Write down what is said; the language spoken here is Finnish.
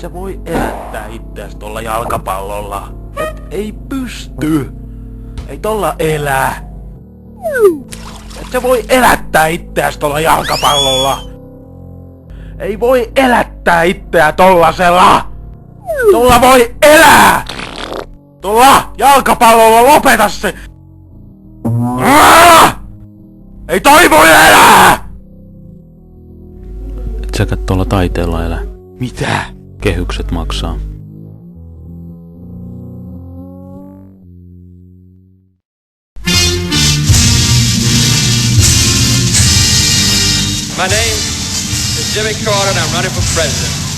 sä voi elättää itseäsi tolla jalkapallolla. Ei pysty. Ei tolla elää. Et sä voi elättää itseäsi tolla jalkapallolla. Ei voi elättää itseä tollasella. Tolla voi elää. Tolla jalkapallolla lopeta se. Ei toi voi elää. Et säkä tuolla taiteella elä. Mitä? Kehykset maksaa. My name is Jimmy Carter and I'm running for president.